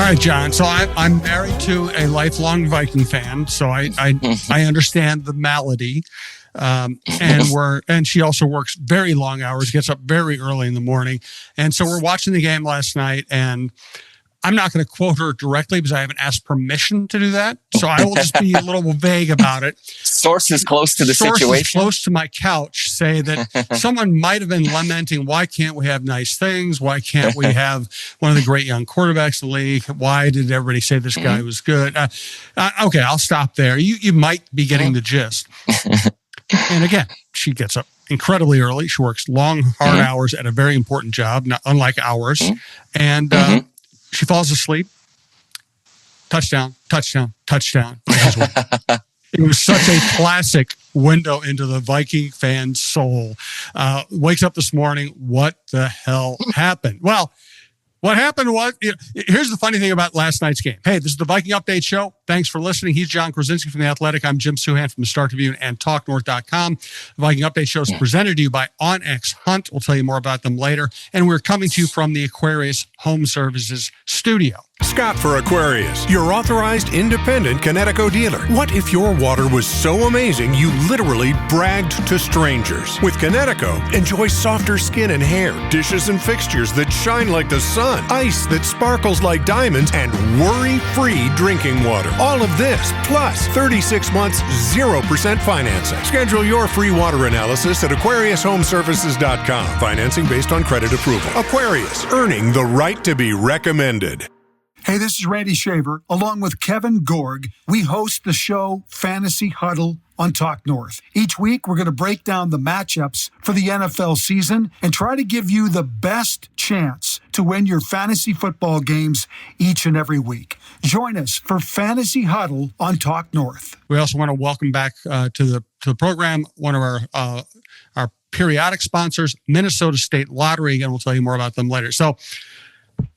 right, John. So I'm married to a lifelong Viking fan, so I understand the malady. And she also works very long hours, gets up very early in the morning. And so we're watching the game last night, and I'm not going to quote her directly because I haven't asked permission to do that. So I will just be a little vague about it. Sources close to the situation. Sources close to my couch say that someone might have been lamenting, why can't we have nice things? Why can't we have one of the great young quarterbacks in the league? Why did everybody say this guy was good? Okay, I'll stop there. You might be getting the gist. And again, she gets up incredibly early. She works long, hard hours at a very important job, not unlike ours. And she falls asleep. Touchdown, touchdown, touchdown. It was such a classic window into the Viking fan soul. Wakes up this morning. What the hell happened? Well, what happened was, here's the funny thing about last night's game. Hey, this is the Viking Update Show. Thanks for listening. He's John Krawczynski from The Athletic. I'm Jim Souhan from the Star Tribune and TalkNorth.com. The Viking Update Show is presented to you by OnX Hunt. We'll tell you more about them later. And we're coming to you from the Aquarius Home Services studio. Scott for Aquarius, your authorized independent Connecticut dealer. What if your water was so amazing you literally bragged to strangers? With Connecticut, enjoy softer skin and hair, dishes and fixtures that shine like the sun, ice that sparkles like diamonds, and worry-free drinking water. All of this, plus 36 months, 0% financing. Schedule your free water analysis at AquariusHomeservices.com. Financing based on credit approval. Aquarius, earning the right to be recommended. Hey, this is Randy Shaver. Along with Kevin Gorg, we host the show Fantasy Huddle on Talk North. Each week, we're going to break down the matchups for the NFL season and try to give you the best chance to win your fantasy football games each and every week. Join us for Fantasy Huddle on Talk North. We also want to welcome back to the program one of our periodic sponsors, Minnesota State Lottery. Again, we'll tell you more about them later. So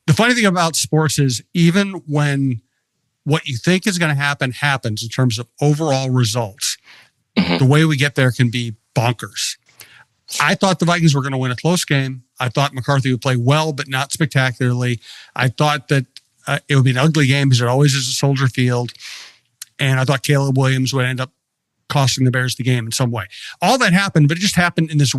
the funny thing about sports is even when what you think is going to happen happens in terms of overall results, the way we get there can be bonkers. I thought the Vikings were going to win a close game. I thought McCarthy would play well, but not spectacularly. I thought that it would be an ugly game because it always is a Soldier Field. And I thought Caleb Williams would end up costing the Bears the game in some way. All that happened, but it just happened in this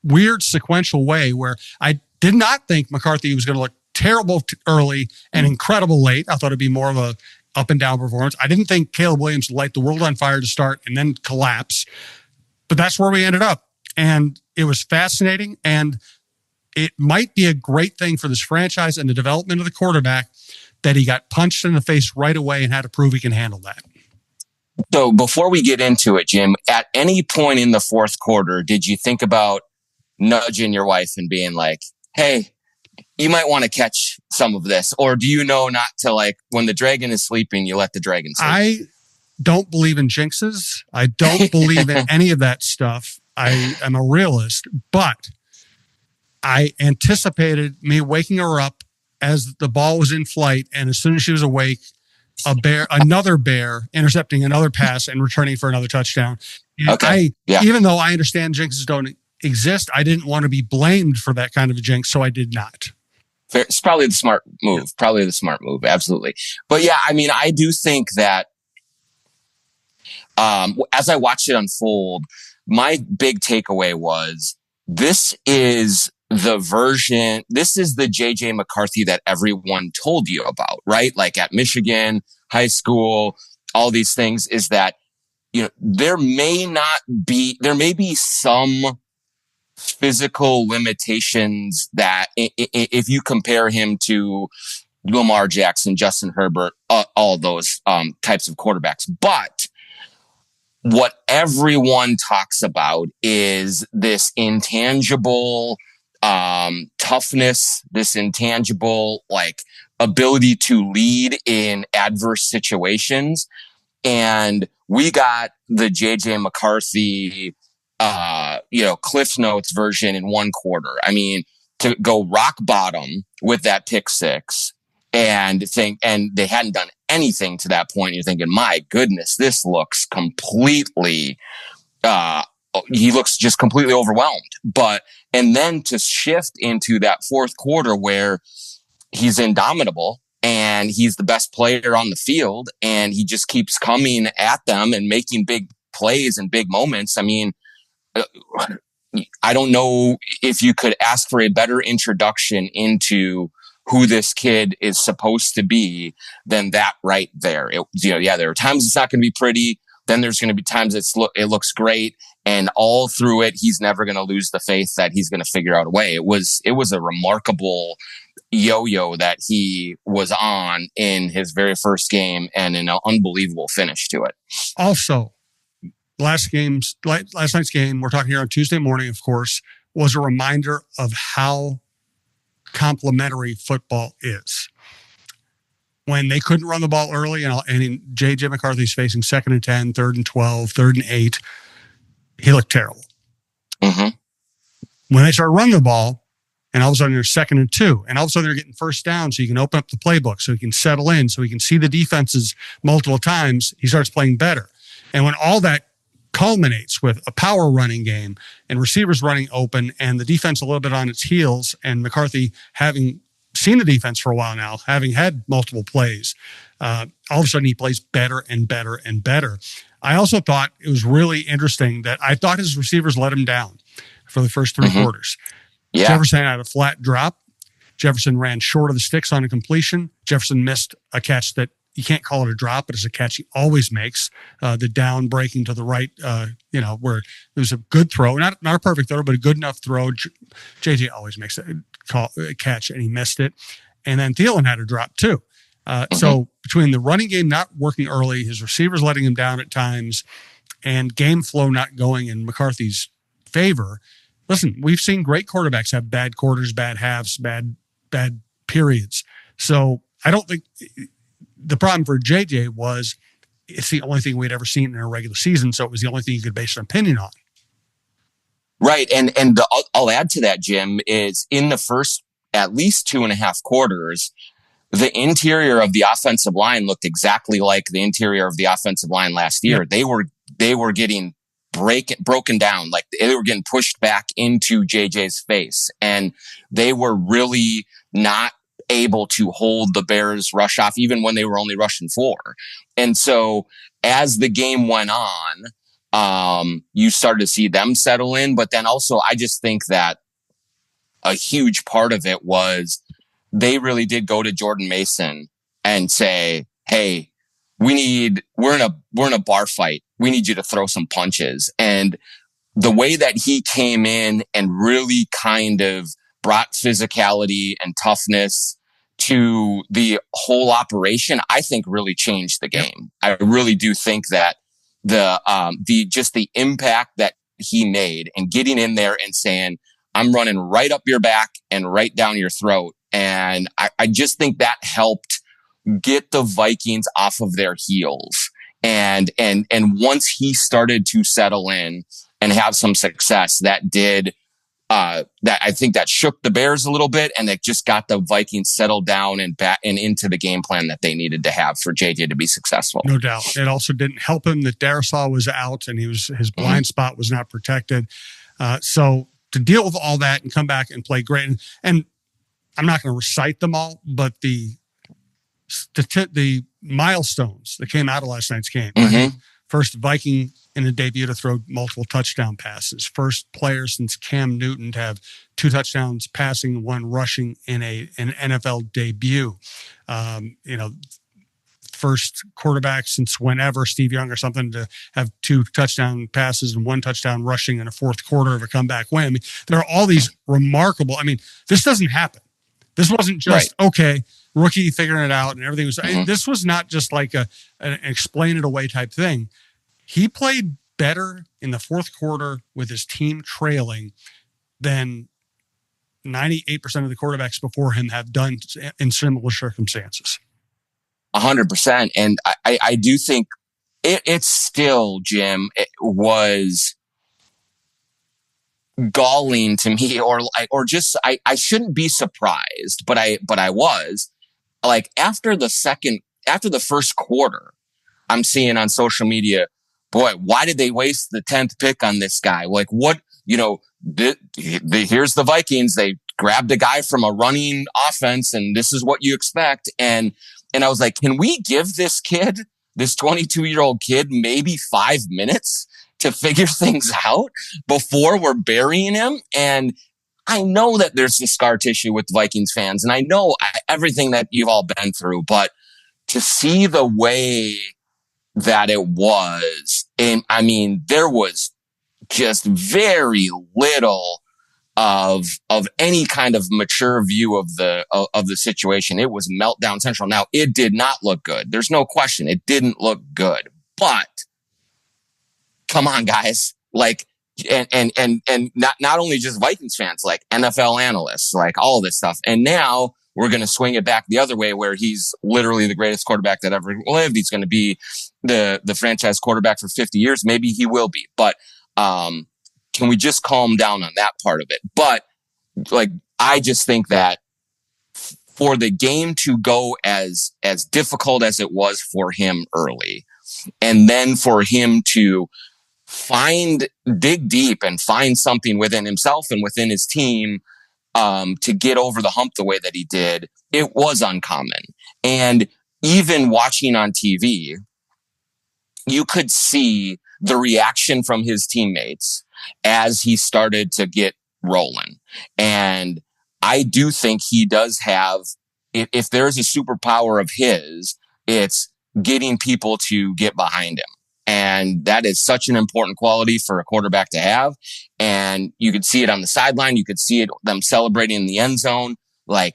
weird sequential way where I did not think McCarthy was going to look terrible early and incredible late. I thought it'd be more of a up and down performance. I didn't think Caleb Williams would light the world on fire to start and then collapse, but that's where we ended up. And it was fascinating. And it might be a great thing for this franchise and the development of the quarterback that he got punched in the face right away and had to prove he can handle that. So before we get into it, Jim, at any point in the fourth quarter, did you think about nudging your wife and being like, hey, you might want to catch some of this? Or do you know not to, like, when the dragon is sleeping, you let the dragon sleep? I don't believe in jinxes. I don't believe in any of that stuff. I am a realist, but I anticipated me waking her up as the ball was in flight. And as soon as she was awake, another bear intercepting another pass and returning for another touchdown. And even though I understand jinxes don't exist, I didn't want to be blamed for that kind of a jinx, so I did not. Fair. It's probably the smart move. Absolutely. But yeah, I mean, I do think that as I watched it unfold, my big takeaway was this is the JJ McCarthy that everyone told you about, right? Like at Michigan, high school, all these things, is that, you know, there may be some physical limitations that if you compare him to Lamar Jackson, Justin Herbert, all those types of quarterbacks. But what everyone talks about is this intangible toughness, this intangible like ability to lead in adverse situations. And we got the JJ McCarthy Cliff Notes version in one quarter. I mean, to go rock bottom with that pick six and they hadn't done anything to that point. You're thinking, my goodness, this looks completely, he looks just completely overwhelmed. And then to shift into that fourth quarter where he's indomitable and he's the best player on the field, and he just keeps coming at them and making big plays and big moments. I mean, I don't know if you could ask for a better introduction into who this kid is supposed to be than that right there. There are times it's not going to be pretty. Then there's going to be times it looks great. And all through it, he's never going to lose the faith that he's going to figure out a way. It was a remarkable yo-yo that he was on in his very first game, and an unbelievable finish to it. Also, last night's game, we're talking here on Tuesday morning, of course, was a reminder of how complementary football is. When they couldn't run the ball early, and J.J. McCarthy's facing 2nd and 10, 3rd and 12, 3rd and 8, he looked terrible. Mm-hmm. When they started running the ball, and all of a sudden they're 2nd and 2, and all of a sudden they're getting first down, so you can open up the playbook, so he can settle in, so he can see the defenses multiple times, he starts playing better. And when all that culminates with a power running game and receivers running open and the defense a little bit on its heels, and McCarthy having seen the defense for a while now, having had multiple plays, all of a sudden he plays better and better and better. I also thought it was really interesting that I thought his receivers let him down for the first 3 quarters. Yeah. Jefferson had a flat drop. Jefferson ran short of the sticks on a completion. Jefferson missed a catch that you can't call it a drop, but it's a catch he always makes. The down breaking to the right, where it was a good throw, not a perfect throw, but a good enough throw. JJ always makes a catch, and he missed it. And then Thielen had a drop too. So between the running game not working early, his receivers letting him down at times, and game flow not going in McCarthy's favor. Listen, we've seen great quarterbacks have bad quarters, bad halves, bad periods. So I don't think the problem for JJ was it's the only thing we'd ever seen in a regular season. So it was the only thing you could base an opinion on. Right. I'll add to that, Jim, is in the first at least 2.5 quarters, the interior of the offensive line looked exactly like the interior of the offensive line last year. Yeah. They were getting broken down, like they were getting pushed back into JJ's face, and they were really not able to hold the Bears rush off, even when they were only rushing 4. And so as the game went on, you started to see them settle in. But then also, I just think that a huge part of it was they really did go to Jordan Mason and say, hey, we're in a bar fight. We need you to throw some punches. And the way that he came in and really kind of brought physicality and toughness to the whole operation, I think really changed the game. I really do think that the impact that he made and getting in there and saying, I'm running right up your back and right down your throat. And I just think that helped get the Vikings off of their heels. And once he started to settle in and have some success, that I think that shook the Bears a little bit, and it just got the Vikings settled down and back and into the game plan that they needed to have for JJ to be successful. No doubt. It also didn't help him that Darisaw was out and his blind spot was not protected. So to deal with all that and come back and play great, and I'm not going to recite them all, but the milestones that came out of last night's game. Right? First Viking in a debut to throw multiple touchdown passes. First player since Cam Newton to have 2 touchdowns passing, 1 rushing in an NFL debut. First quarterback since whenever, Steve Young or something, to have 2 touchdown passes and 1 touchdown rushing in a fourth quarter of a comeback win. I mean, there are all these remarkable. I mean, this doesn't happen. This wasn't just okay, rookie figuring it out and everything was. This was not just like an explain it away type thing. He played better in the fourth quarter with his team trailing than 98% of the quarterbacks before him have done in similar circumstances. 100%. And I do think it's still, Jim, it was galling to me, or just I shouldn't be surprised, but I was like after the first quarter, I'm seeing on social media, boy, why did they waste the 10th pick on this guy? Like what, here's the Vikings. They grabbed a guy from a running offense and this is what you expect. And I was like, can we give this kid, this 22-year-old kid, maybe 5 minutes to figure things out before we're burying him? And I know that there's the scar tissue with Vikings fans, and I know everything that you've all been through, but to see the way that it was, and I mean, there was just very little of any kind of mature view of the situation. It was meltdown central. Now, it did not look good. There's no question. It didn't look good, but come on, guys. Like, and not only just Vikings fans, like NFL analysts, like all of this stuff. And now we're going to swing it back the other way where he's literally the greatest quarterback that ever lived. He's going to be the franchise quarterback for 50 years. Maybe he will be, but, can we just calm down on that part of it? But like, I just think that for the game to go as difficult as it was for him early, and then for him to dig deep and find something within himself and within his team, to get over the hump the way that he did, it was uncommon. And even watching on TV, you could see the reaction from his teammates as he started to get rolling. And I do think he does have, if there's a superpower of his, it's getting people to get behind him. And that is such an important quality for a quarterback to have. And you could see it on the sideline. You could see it, them celebrating in the end zone. Like,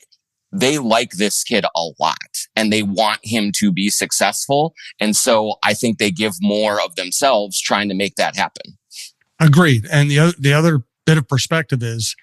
they like this kid a lot and they want him to be successful. And so I think they give more of themselves trying to make that happen. Agreed. And the other bit of perspective is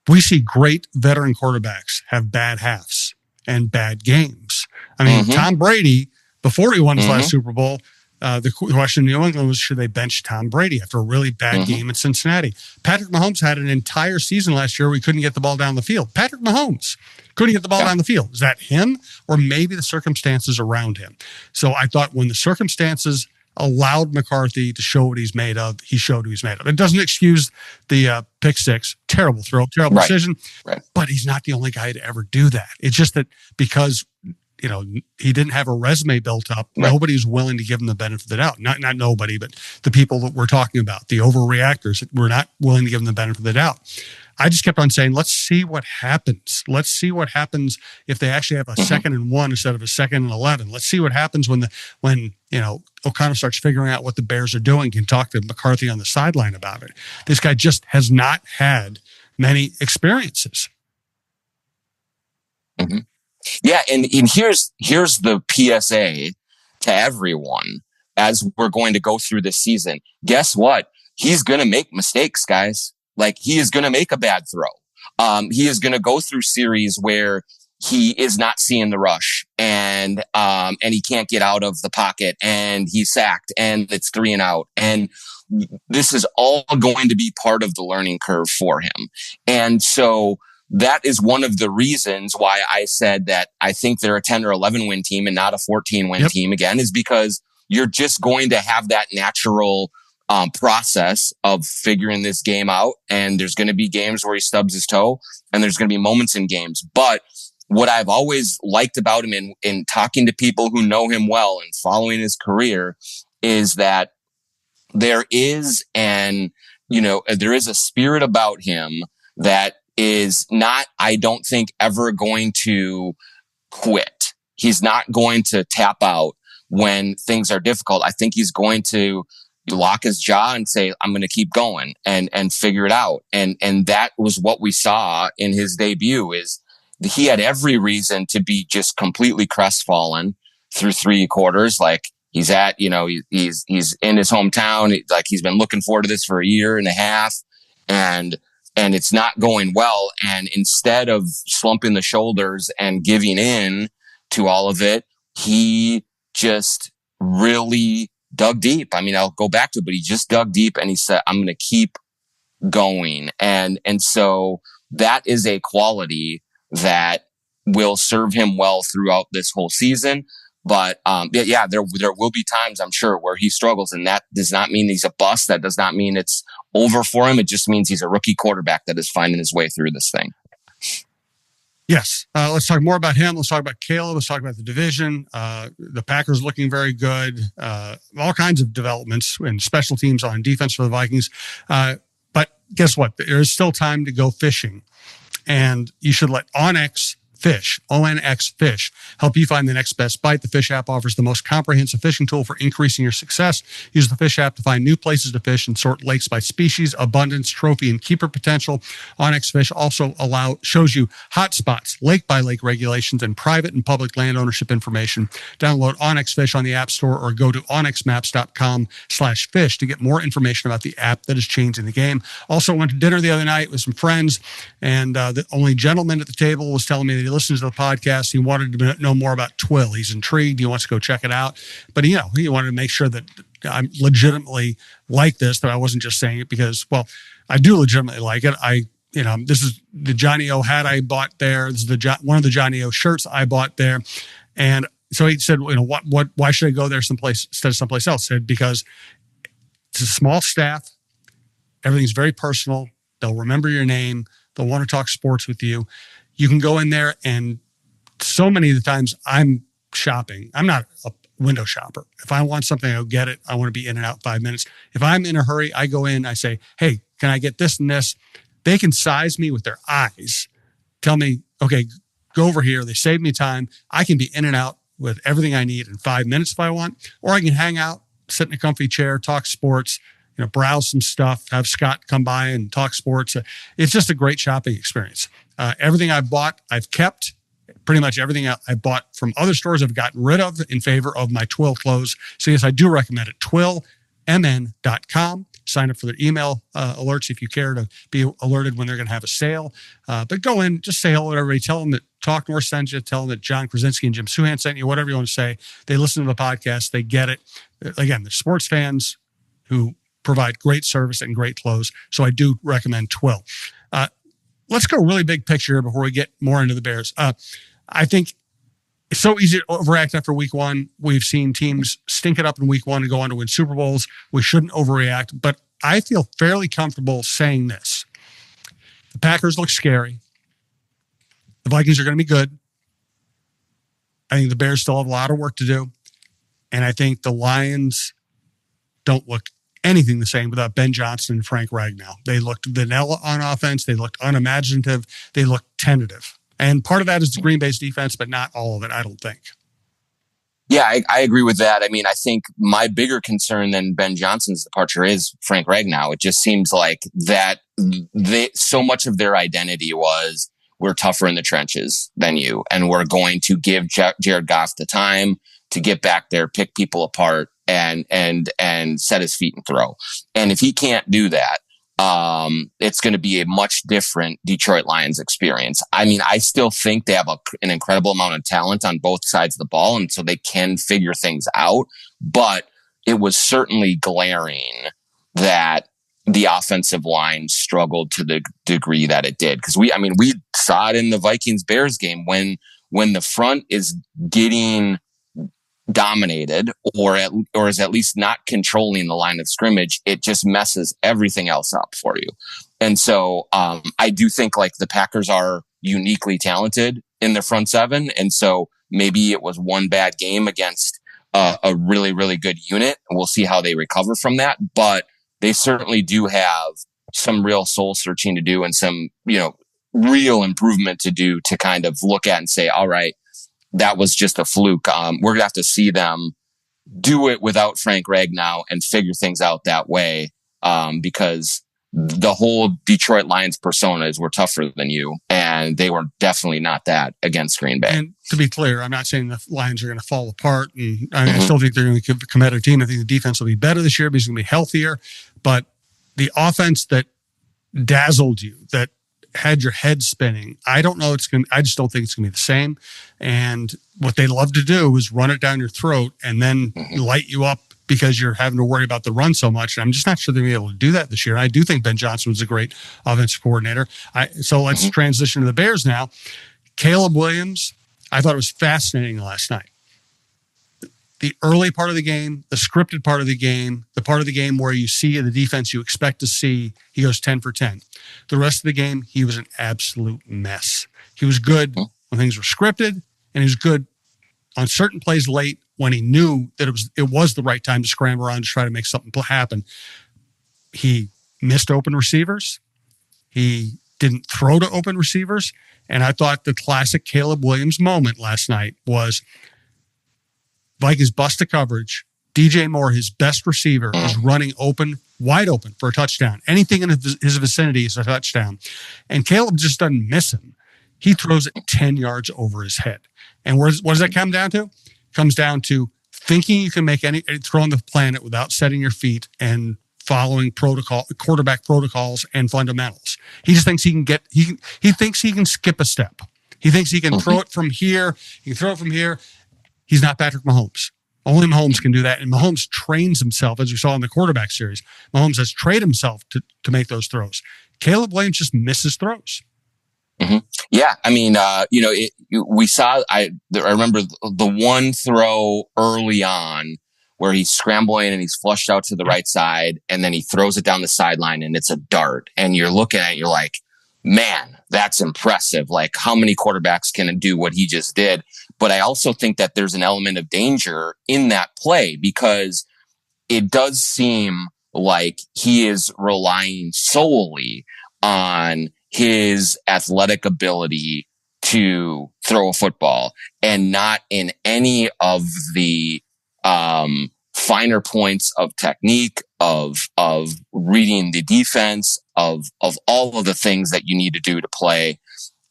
we see great veteran quarterbacks have bad halves and bad games. I mean, Tom Brady, before he won his last Super Bowl, the question in New England was, should they bench Tom Brady after a really bad game in Cincinnati? Patrick Mahomes had an entire season last year where he couldn't get the ball down the field. Patrick Mahomes couldn't get the ball down the field. Is that him or maybe the circumstances around him? So I thought when the circumstances allowed McCarthy to show what he's made of, he showed what he's made of. It doesn't excuse the pick six. Terrible throw, terrible decision. Right. But he's not the only guy to ever do that. It's just that because he didn't have a resume built up. Right. Nobody's willing to give him the benefit of the doubt. Not nobody, but the people that we're talking about, the overreactors, we're not willing to give them the benefit of the doubt. I just kept on saying, let's see what happens. Let's see what happens if they actually have a 2nd and 1 instead of a 2nd and 11. Let's see what happens when O'Connell starts figuring out what the Bears are doing, can talk to McCarthy on the sideline about it. This guy just has not had many experiences. Mm-hmm. Yeah, and here's the PSA to everyone as we're going to go through this season. Guess what? He's going to make mistakes, guys. Like, he is going to make a bad throw. He is going to go through series where he is not seeing the rush and he can't get out of the pocket and he's sacked and it's 3 and out. And this is all going to be part of the learning curve for him. And so that is one of the reasons why I said that I think they're a 10 or 11 win team and not a 14 win team again, is because you're just going to have that natural process of figuring this game out. And there's going to be games where he stubs his toe and there's going to be moments in games. But what I've always liked about him in talking to people who know him well and following his career is that there is there is a spirit about him that is not, I don't think, ever going to quit. He's not going to tap out when things are difficult. I think he's going to lock his jaw and say, I'm going to keep going and figure it out. And that was what we saw in his debut. Is he had every reason to be just completely crestfallen through 3 quarters. Like, he's at, he's in his hometown. Like, he's been looking forward to this for a year and a half, and it's not going well. And instead of slumping the shoulders and giving in to all of it, he just really dug deep. I mean, I'll go back to it, but he just dug deep and he said, I'm going to keep going. And so that is a quality that will serve him well throughout this whole season. But there will be times, I'm sure, where he struggles, and that does not mean he's a bust. That does not mean it's over for him. It just means he's a rookie quarterback that is finding his way through this thing. Yes. Let's talk more about him. Let's talk about Caleb. Let's talk about the division. The Packers looking very good. All kinds of developments in special teams on defense for the Vikings. But guess what? There is still time to go fishing. And you should let Onyx Fish, ONX Fish, help you find the next best bite. The Fish app offers the most comprehensive fishing tool for increasing your success. Use the Fish app to find new places to fish and sort lakes by species, abundance, trophy, and keeper potential. Onyx Fish also shows you hot spots, lake by lake regulations, and private and public land ownership information. Download Onyx Fish on the App Store or go to onyxmaps.com/fish to get more information about the app that is changing the game. Also went to dinner the other night with some friends, and the only gentleman at the table was telling me that he listens to the podcast. He wanted to know more about Twill. He's intrigued. He wants to go check it out. But, he wanted to make sure that I legitimately like this, that I wasn't just saying it because, well, I do legitimately like it. This is the Johnny O hat I bought there. This is one of the Johnny O shirts I bought there. And so he said, why should I go there someplace instead of someplace else? I said, because it's a small staff. Everything's very personal. They'll remember your name. They'll want to talk sports with you. You can go in there, and so many of the times I'm shopping. I'm not a window shopper. If I want something, I'll get it. I want to be in and out 5 minutes. If I'm in a hurry, I go in, I say, hey, can I get this and this? They can size me with their eyes. Tell me, okay, go over here. They save me time. I can be in and out with everything I need in 5 minutes if I want, or I can hang out, sit in a comfy chair, talk sports, browse some stuff, have Scott come by and talk sports. It's just a great shopping experience. Everything I've bought, I've kept. Pretty much everything I bought from other stores I've gotten rid of in favor of my Twill clothes. So yes, I do recommend it. TwillMN.com. Sign up for their email alerts if you care to be alerted when they're going to have a sale. But go in, just say hello to everybody. Tell them that Talk North sent you. Tell them that John Krawczynski and Jim Souhan sent you, whatever you want to say. They listen to the podcast. They get it. Again, they're sports fans who provide great service and great clothes. So I do recommend Twill. Let's go really big picture here before we get more into the Bears. I think it's so easy to overreact after week one. We've seen teams stink it up in week one and go on to win Super Bowls. We shouldn't overreact, but I feel fairly comfortable saying this. The Packers look scary. The Vikings are going to be good. I think the Bears still have a lot of work to do. And I think the Lions don't look anything the same without Ben Johnson and Frank Ragnow. They looked vanilla on offense. They looked unimaginative. They looked tentative. And part of that is the Green Bay's defense, but not all of it, I don't think. Yeah, I agree with that. I mean, I think my bigger concern than Ben Johnson's departure is Frank Ragnow. It just seems like that so much of their identity was, we're tougher in the trenches than you, and we're going to give Jared Goff the time to get back there, pick people apart, and set his feet and throw. And if he can't do that, it's going to be a much different Detroit Lions experience. I mean, I still think they have an incredible amount of talent on both sides of the ball, and so they can figure things out. But it was certainly glaring that the offensive line struggled to the degree that it did. Because we saw it in the Vikings-Bears game when the front is getting dominated or is at least not controlling the line of scrimmage, it just messes everything else up for you. And so I do think like the Packers are uniquely talented in their front seven. And so maybe it was one bad game against a really, really good unit. And we'll see how they recover from that. But they certainly do have some real soul searching to do and some, real improvement to do to kind of look at and say, all right, that was just a fluke. We're going to have to see them do it without Frank Ragnow and figure things out that way. Because the whole Detroit Lions persona is we're tougher than you. And they were definitely not that against Green Bay. And to be clear, I'm not saying the Lions are going to fall apart. And I still think they're going to be a competitive team. I think the defense will be better this year because it's going to be healthier. But the offense that dazzled you, that had your head spinning, I just don't think it's going to be the same. And what they love to do is run it down your throat and then light you up because you're having to worry about the run so much. And I'm just not sure they'll be able to do that this year. I do think Ben Johnson was a great offensive coordinator. So let's transition to the Bears now. Caleb Williams, I thought it was fascinating last night. the early part of the game, the scripted part of the game, the part of the game where you see the defense you expect to see, he goes 10 for 10. The rest of the game, he was an absolute mess. He was good when things were scripted, and he was good on certain plays late when he knew that it was the right time to scramble around to try to make something happen. He missed open receivers. He didn't throw to open receivers. And I thought the classic Caleb Williams moment last night was Vikings bust the coverage. DJ Moore, his best receiver, is running open, wide open for a touchdown. Anything in his vicinity is a touchdown. And Caleb just doesn't miss him. He throws it 10 yards over his head. And what does that come down to? It comes down to thinking you can make any throw on the planet without setting your feet and following quarterback protocols and fundamentals. He just thinks he thinks he can skip a step. He thinks he can throw it from here. He can throw it from here. He's not Patrick Mahomes. Only Mahomes can do that. And Mahomes trains himself, as we saw in the quarterback series. Mahomes has trained himself to make those throws. Caleb Williams just misses throws. Yeah. I mean, we saw, I remember the one throw early on where he's scrambling and he's flushed out to the right side, and then he throws it down the sideline and it's a dart. And you're looking at it, you're like, man, that's impressive. Like, how many quarterbacks can do what he just did? But I also think that there's an element of danger in that play, because it does seem like he is relying solely on his athletic ability to throw a football and not in any of the finer points of technique, of reading the defense, of all of the things that you need to do to play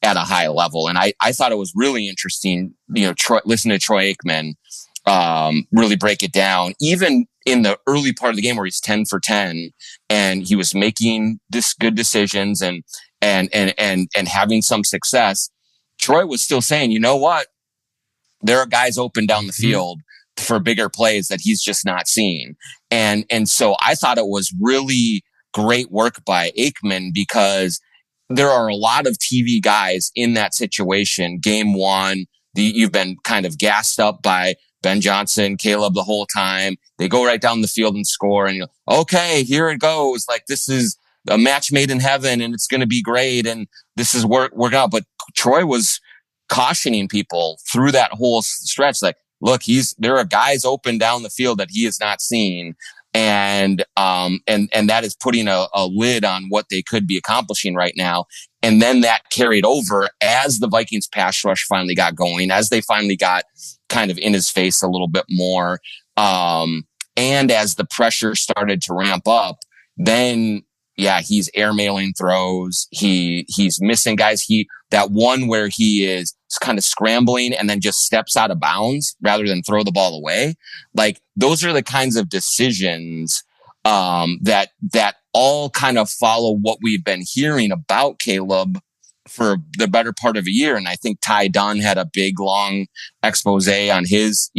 at a high level. And I thought it was really interesting, listen to Troy Aikman really break it down, even in the early part of the game where he's 10 for 10 and he was making good decisions and having some success. Troy was still saying, you know what? There are guys open down the field for bigger plays that he's just not seeing. And so I thought it was really great work by Aikman, because there are a lot of TV guys in that situation. Game one, you've been kind of gassed up by Ben Johnson, Caleb the whole time. They go right down the field and score, and okay, here it goes. Like, this is a match made in heaven and it's going to be great. And this is work out. But Troy was cautioning people through that whole stretch. Like, look, there are guys open down the field that he is not seeing. And that is putting a lid on what they could be accomplishing right now. And then that carried over as the Vikings pass rush finally got going, as they finally got kind of in his face a little bit more. And as the pressure started to ramp up, then he's airmailing throws. He's missing guys. That one where he is kind of scrambling and then just steps out of bounds rather than throw the ball away. Like, those are the kinds of decisions that all kind of follow what we've been hearing about Caleb for the better part of a year. And I think Ty Dunn had a big long expose on his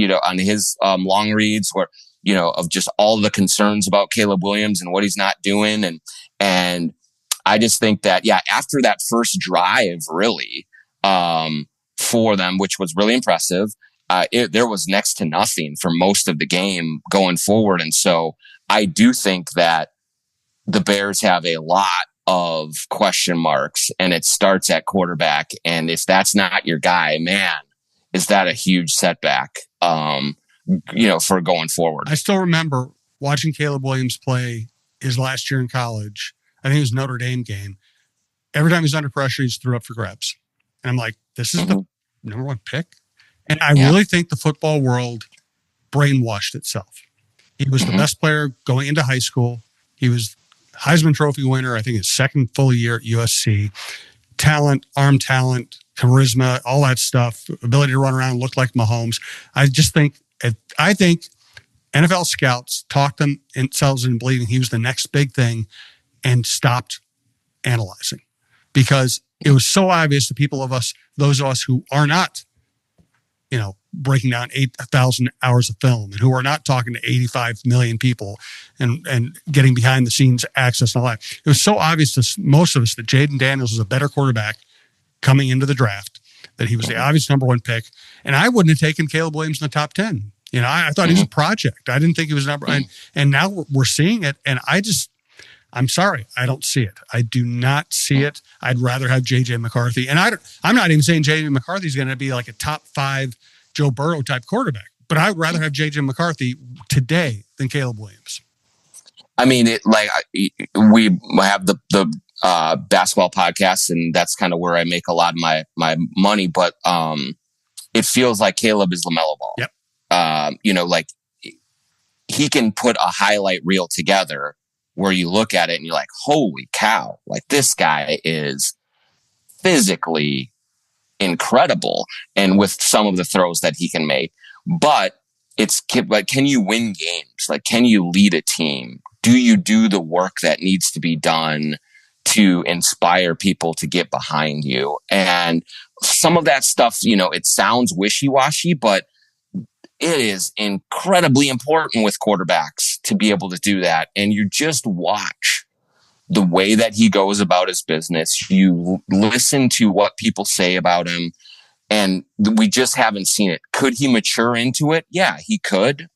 long reads where, of just all the concerns about Caleb Williams and what he's not doing. And I just think that, after that first drive, really, for them, which was really impressive, there was next to nothing for most of the game going forward. And so I do think that the Bears have a lot of question marks, and it starts at quarterback. And if that's not your guy, man, is that a huge setback, for going forward. I still remember watching Caleb Williams play his last year in college. I think it was Notre Dame game. Every time he's under pressure, he's threw up for grabs. And I'm like, this is the number one pick. And I really think the football world brainwashed itself. He was the best player going into high school. He was Heisman Trophy winner, I think his second full year at USC. Talent, arm talent, charisma, all that stuff, ability to run around, look like Mahomes. I think NFL scouts talked themselves into believing he was the next big thing and stopped analyzing, because it was so obvious to those of us who are not, breaking down 8,000 hours of film and who are not talking to 85 million people and getting behind the scenes access and all that. It was so obvious to most of us that Jaden Daniels was a better quarterback coming into the draft, that he was the obvious number one pick. And I wouldn't have taken Caleb Williams in the top 10 I thought he was a project. I didn't think he was number one. And now we're seeing it. And I'm sorry, I don't see it. I do not see it. I'd rather have J.J. McCarthy. And I'm not even saying J.J. McCarthy is going to be like a top 5 Joe Burrow type quarterback, but I would rather have J.J. McCarthy today than Caleb Williams. I mean, we have the basketball podcast, and that's kind of where I make a lot of my money. But it feels like Caleb is LaMelo Ball. Yep. He can put a highlight reel together where you look at it and you're like, holy cow, like this guy is physically incredible. And with some of the throws that he can make, but can you win games? Like, can you lead a team? Do you do the work that needs to be done to inspire people to get behind you? And some of that stuff, it sounds wishy-washy, but it is incredibly important with quarterbacks to be able to do that. And you just watch the way that he goes about his business. You listen to what people say about him, and we just haven't seen it. Could he mature into it? Yeah, he could.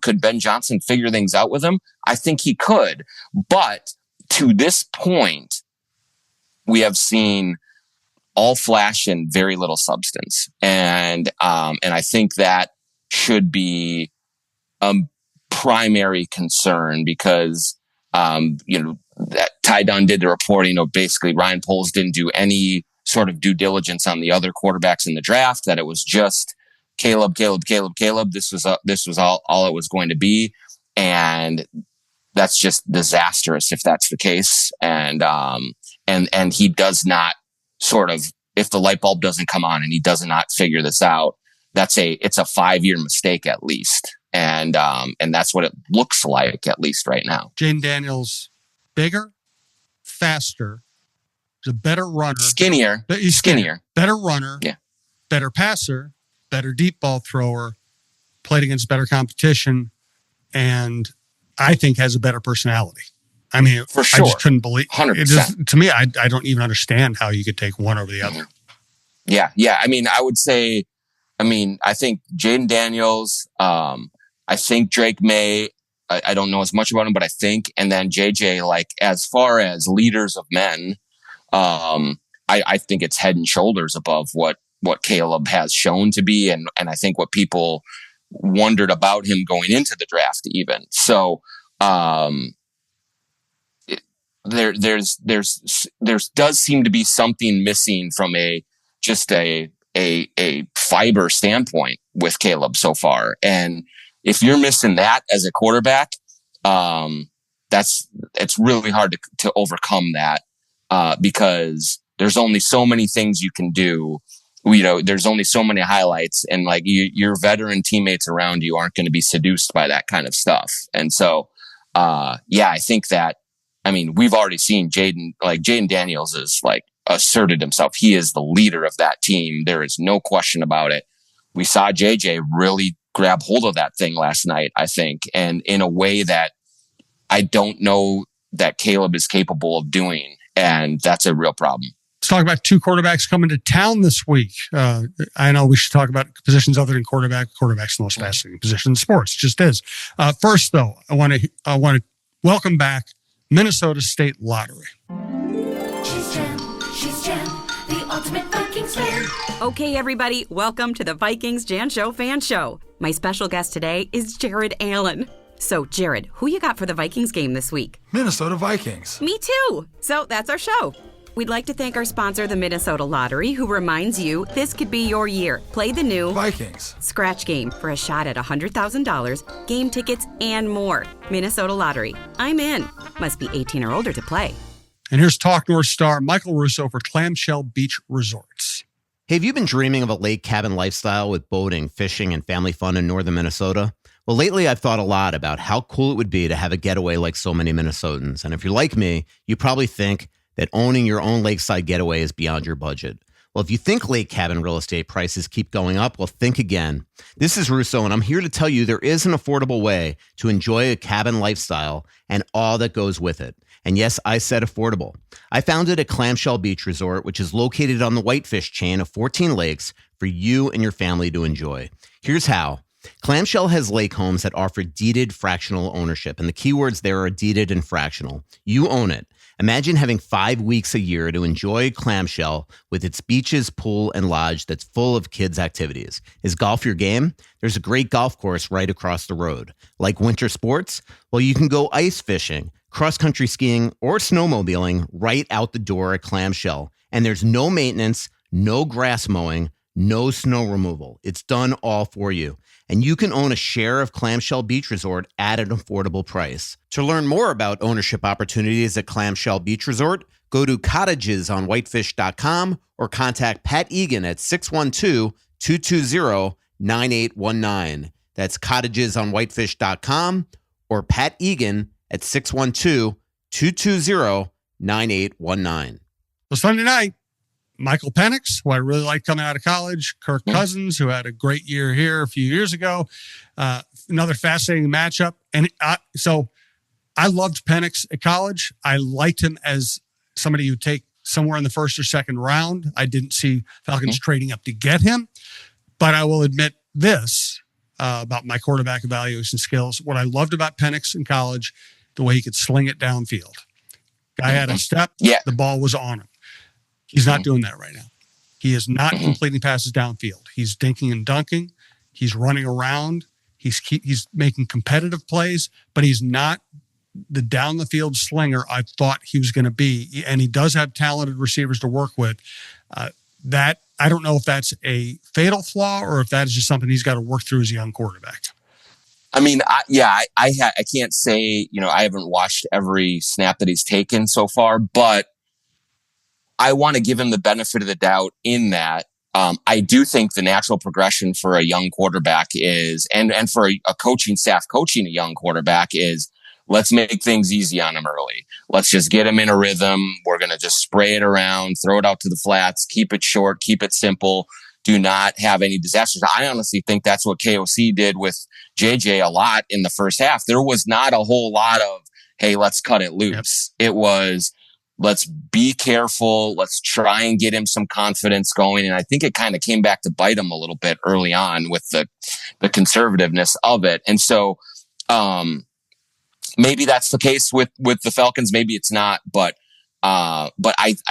Could Ben Johnson figure things out with him? I think he could. But to this point, we have seen all flash and very little substance. And I think that should be a primary concern because, that Ty Dunn did the reporting of basically Ryan Poles didn't do any sort of due diligence on the other quarterbacks in the draft, that it was just Caleb. This was all it was going to be. And that's just disastrous if that's the case. And he does not if the light bulb doesn't come on and he does not figure this out, it's a 5-year mistake at least. And that's what it looks like, at least right now. Jaden Daniels, bigger, faster, he's a better runner. Skinnier. He's skinnier. Better runner. Yeah. Better passer, better deep ball thrower, played against better competition, and I think has a better personality. I mean, for sure. I just couldn't believe 100%. To me, I don't even understand how you could take one over the other. Yeah. I mean, I think Jaden Daniels, I think Drake May, I don't know as much about him, but I think, and then JJ, like as far as leaders of men, I think it's head and shoulders above what Caleb has shown to be. And I think what people wondered about him going into the draft even. So, there does seem to be something missing from a fiber standpoint with Caleb so far. And if you're missing that as a quarterback, it's really hard to overcome that, because there's only so many things you can do. There's only so many highlights, and like your veteran teammates around you aren't going to be seduced by that kind of stuff. And so, I think that, we've already seen Jaden Daniels is like asserted himself. He is the leader of that team. There is no question about it. We saw JJ really grab hold of that thing last night, I think, and in a way that I don't know that Caleb is capable of doing. And that's a real problem. Let's talk about 2 quarterbacks coming to town this week. I know we should talk about positions other than quarterback. Quarterback's the most fascinating position in sports. It just is. First, though, I want to welcome back Minnesota State Lottery. She's Jan, the ultimate Vikings fan. Okay, everybody, welcome to the Vikings Jan Show Fan Show. My special guest today is Jared Allen. So, Jared, who you got for the Vikings game this week? Minnesota Vikings. Me too. So that's our show. We'd like to thank our sponsor, the Minnesota Lottery, who reminds you this could be your year. Play the new Vikings Scratch Game for a shot at $100,000, game tickets, and more. Minnesota Lottery. I'm in. Must be 18 or older to play. And here's Talk North star Michael Russo for Clamshell Beach Resorts. Hey, have you been dreaming of a lake cabin lifestyle with boating, fishing, and family fun in northern Minnesota? Well, lately I've thought a lot about how cool it would be to have a getaway like so many Minnesotans. And if you're like me, you probably think that owning your own lakeside getaway is beyond your budget. Well, if you think lake cabin real estate prices keep going up, well, think again. This is Russo, and I'm here to tell you there is an affordable way to enjoy a cabin lifestyle and all that goes with it. And yes, I said affordable. I founded a Clamshell Beach Resort, which is located on the Whitefish chain of 14 lakes for you and your family to enjoy. Here's how. Clamshell has lake homes that offer deeded fractional ownership, and the keywords there are deeded and fractional. You own it. Imagine having 5 weeks a year to enjoy Clamshell with its beaches, pool, and lodge that's full of kids' activities. Is golf your game? There's a great golf course right across the road. Like winter sports? Well, you can go ice fishing, cross-country skiing, or snowmobiling right out the door at Clamshell. And there's no maintenance, no grass mowing, no snow removal. It's done all for you. And you can own a share of Clamshell Beach Resort at an affordable price. To learn more about ownership opportunities at Clamshell Beach Resort, go to cottagesonwhitefish.com or contact Pat Egan at 612-220-9819. That's cottagesonwhitefish.com or Pat Egan at 612-220-9819. So Sunday night, Michael Penix, who I really liked coming out of college, Kirk Cousins, who had a great year here a few years ago. Another fascinating matchup. And so I loved Penix at college. I liked him as somebody you take somewhere in the first or second round. I didn't see Falcons trading up to get him. But I will admit this about my quarterback evaluation skills. What I loved about Penix in college, the way he could sling it downfield. Guy had a step. The ball was on him. He's not doing that right now. He is not completing passes downfield. He's dinking and dunking. He's running around. He's making competitive plays, but he's not the down the field slinger I thought he was going to be. And he does have talented receivers to work with. That I don't know if that's a fatal flaw or if that is just something he's got to work through as a young quarterback. I mean, I can't say, I haven't watched every snap that he's taken so far, but I want to give him the benefit of the doubt in that. I do think the natural progression for a young quarterback is, and for a coaching staff coaching a young quarterback is, let's make things easy on him early. Let's just get him in a rhythm. We're going to just spray it around, throw it out to the flats, keep it short, keep it simple. Do not have any disasters. I honestly think that's what KOC did with JJ a lot in the first half. There was not a whole lot of, hey, let's cut it loose. It was, let's be careful. Let's try and get him some confidence going. And I think it kind of came back to bite him a little bit early on with the conservativeness of it. And so, maybe that's the case with the Falcons. Maybe it's not, but I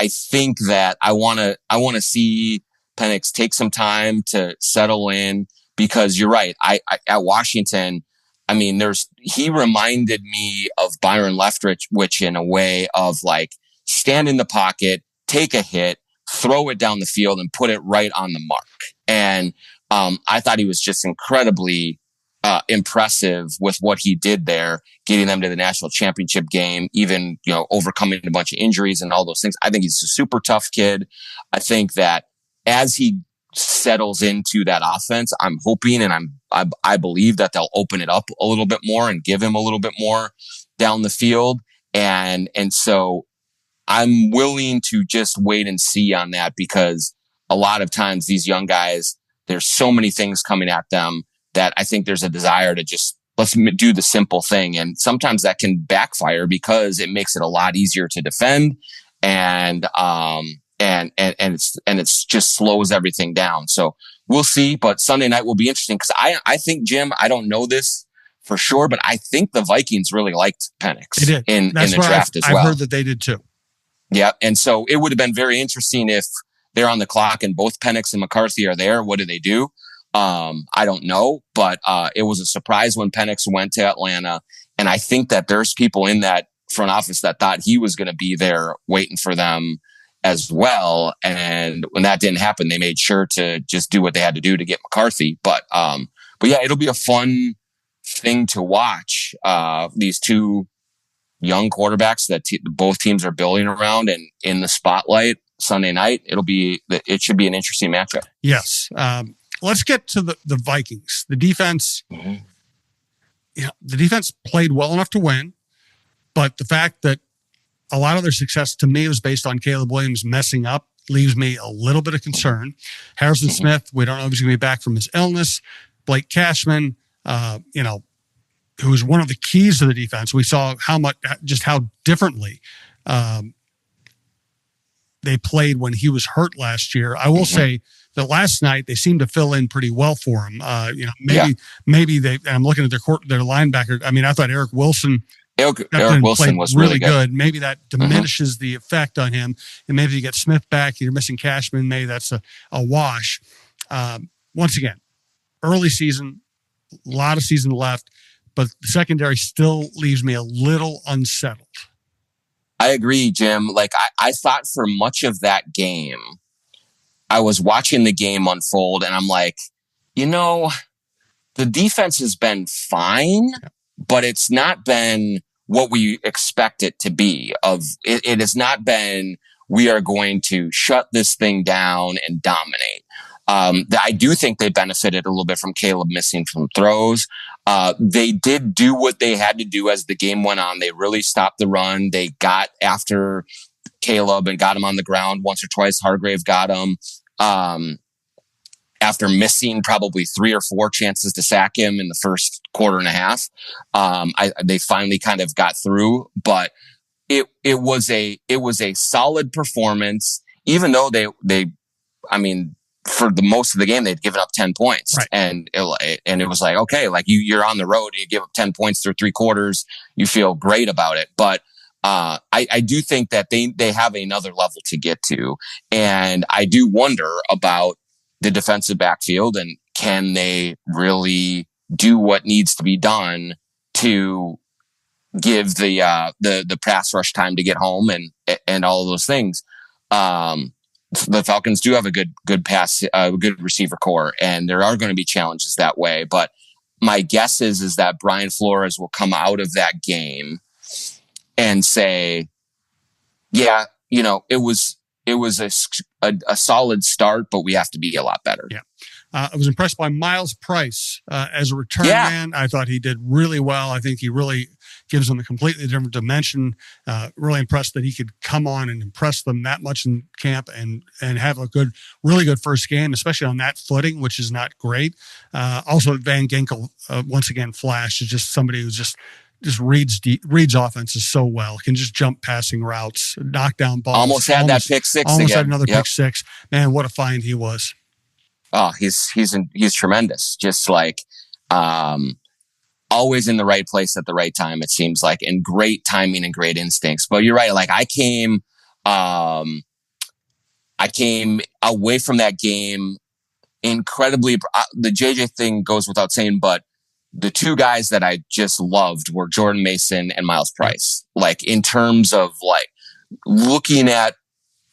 think that I want to see Penix take some time to settle in, because you're right. At Washington, I mean, he reminded me of Byron Leftwich in a way of like, stand in the pocket, take a hit, throw it down the field, and put it right on the mark. And I thought he was just incredibly impressive with what he did there, getting them to the national championship game, even, overcoming a bunch of injuries and all those things. I think he's a super tough kid. I think that as he settles into that offense, I'm hoping and I believe that they'll open it up a little bit more and give him a little bit more down the field. And so I'm willing to just wait and see on that, because a lot of times these young guys, there's so many things coming at them that I think there's a desire to just, let's do the simple thing. And sometimes that can backfire because it makes it a lot easier to defend, and it's just slows everything down. So we'll see, but Sunday night will be interesting, because I think, Jim, I don't know this for sure, but I think the Vikings really liked Penix in the draft as well. I've heard that they did too. Yeah. And so it would have been very interesting if they're on the clock and both Penix and McCarthy are there. What do they do? I don't know, but it was a surprise when Penix went to Atlanta. And I think that there's people in that front office that thought he was going to be there waiting for them as well. And when that didn't happen, they made sure to just do what they had to do to get McCarthy. But yeah, it'll be a fun thing to watch. These two young quarterbacks that both teams are building around and in the spotlight Sunday night. It should be an interesting matchup. Yes. Let's get to the Vikings. The defense, the defense played well enough to win, but the fact that a lot of their success to me was based on Caleb Williams messing up leaves me a little bit of concern. Harrison Smith, we don't know if he's going to be back from his illness. Blake Cashman, who was one of the keys to the defense. We saw how differently they played when he was hurt last year. I will say that last night they seemed to fill in pretty well for him. Maybe they. And I'm looking at their linebacker. I mean, I thought Eric Wilson. Eric Wilson was really good. Maybe that diminishes the effect on him, and maybe you get Smith back. You're missing Cashman. Maybe that's a wash. Once again, early season, a lot of season left, but the secondary still leaves me a little unsettled. I agree, Jim. Like I thought for much of that game, I was watching the game unfold, and I'm like, the defense has been fine, but it's not been what we expect it to be. It has not been, we are going to shut this thing down and dominate. I do think they benefited a little bit from Caleb missing some throws. They did do what they had to do as the game went on. They really stopped the run. They got after Caleb and got him on the ground once or twice. Hargrave got him. After missing probably 3 or 4 chances to sack him in the first quarter and a half, they finally kind of got through. But it was a solid performance, even though for the most of the game they'd given up 10 points, right. and it was like, okay, like you're on the road, you give up 10 points through 3 quarters, you feel great about it. But I do think that they have another level to get to, and I do wonder about the defensive backfield, and can they really do what needs to be done to give the pass rush time to get home and all of those things. The Falcons do have a good good receiver core, and there are going to be challenges that way. But my guess is that Brian Flores will come out of that game and say, yeah, it was a solid start, but we have to be a lot better. Yeah. I was impressed by Miles Price as a return man. I thought he did really well. I think he really gives them a completely different dimension. Really impressed that he could come on and impress them that much in camp and have a really good first game, especially on that footing, which is not great. Also, Van Ginkel, once again, flash is just somebody who's just reads offenses so well. Can just jump passing routes, knock down balls. Almost had that pick six. Almost again. had another pick six. Man, what a find he was. Oh, he's tremendous. Just like always in the right place at the right time. It seems like, and great timing and great instincts. But you're right. Like I came away from that game incredibly. The JJ thing goes without saying, but the 2 guys that I just loved were Jordan Mason and Miles Price. Like in terms of like looking at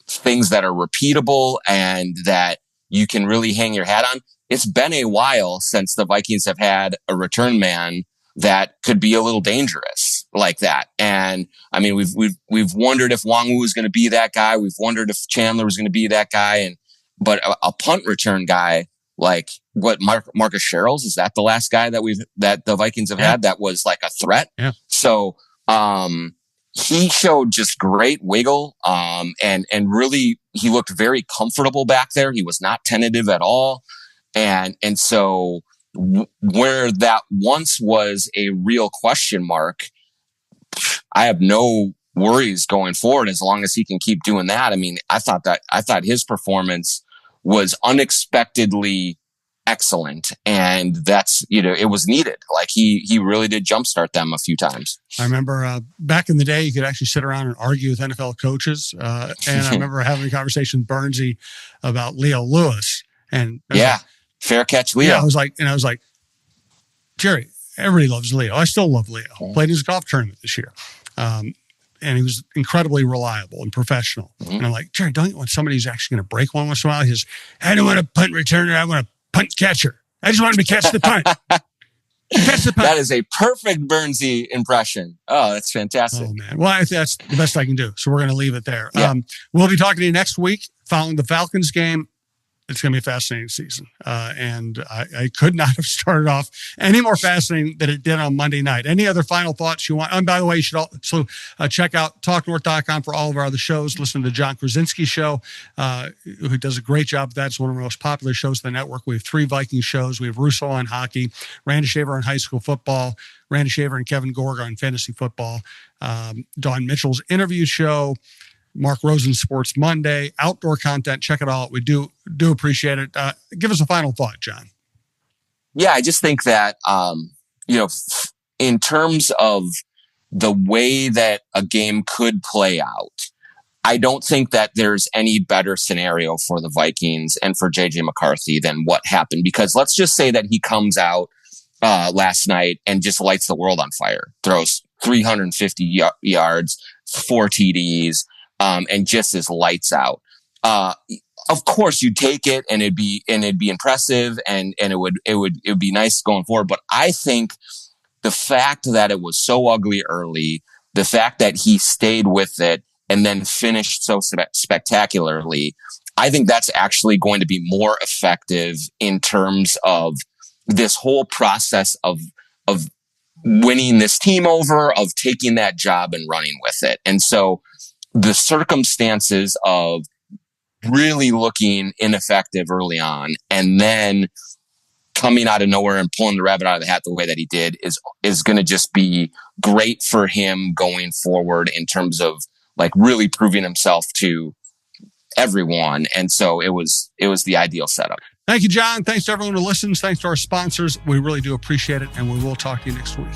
things that are repeatable and that you can really hang your hat on. It's been a while since the Vikings have had a return man that could be a little dangerous like that. And I mean, we've wondered if Wangwu was going to be that guy. We've wondered if Chandler was going to be that guy. But a punt return guy, like what Marcus Sherrills, is that the last guy that the Vikings have had that was like a threat? Yeah. So, he showed just great wiggle, and really he looked very comfortable back there. He was not tentative at all. And so where that once was a real question mark, I have no worries going forward as long as he can keep doing that. I mean, I thought his performance was unexpectedly excellent, and that's, it was needed. Like he really did jumpstart them a few times. I remember back in the day, you could actually sit around and argue with NFL coaches. And I remember having a conversation with Bernsey about Leo Lewis. And fair catch, Leo. Yeah, I was like, Jerry, everybody loves Leo. I still love Leo. Played his golf tournament this year. And he was incredibly reliable and professional. And I'm like, Jerry, don't you want somebody who's actually going to break one once in a while? He says, I don't want a punt returner. I want a punt catcher. I just want him to catch the punt. Catch the punt. That is a perfect Bernsey impression. Oh, that's fantastic. Oh, man. Well, I think that's the best I can do. So we're going to leave it there. Yeah. We'll be talking to you next week following the Falcons game. It's going to be a fascinating season. And I could not have started off any more fascinating than it did on Monday night. Any other final thoughts you want? And by the way, you should also check out talknorth.com for all of our other shows. Listen to the John Krawczynski show, who does a great job. That's one of the most popular shows on the network. We have 3 Viking shows. We have Russo on hockey, Randy Shaver on high school football, Randy Shaver and Kevin Gorg on fantasy football, Don Mitchell's interview show, Mark Rosen Sports Monday, outdoor content. Check it out. We do appreciate it. Give us a final thought, John. Yeah, I just think that, in terms of the way that a game could play out, I don't think that there's any better scenario for the Vikings and for JJ McCarthy than what happened. Because let's just say that he comes out last night and just lights the world on fire, throws 350 yards, 4 TDs, and just is lights out. Of course, you'd take it and it'd be impressive and it would be nice going forward. But I think the fact that it was so ugly early, the fact that he stayed with it and then finished so spectacularly, I think that's actually going to be more effective in terms of this whole process of winning this team over, of taking that job and running with it. And so the circumstances of really looking ineffective early on and then coming out of nowhere and pulling the rabbit out of the hat the way that he did is going to just be great for him going forward in terms of like really proving himself to everyone. And so it was the ideal setup. Thank you, John. Thanks to everyone who listens. Thanks to our sponsors. We really do appreciate it. And we will talk to you next week.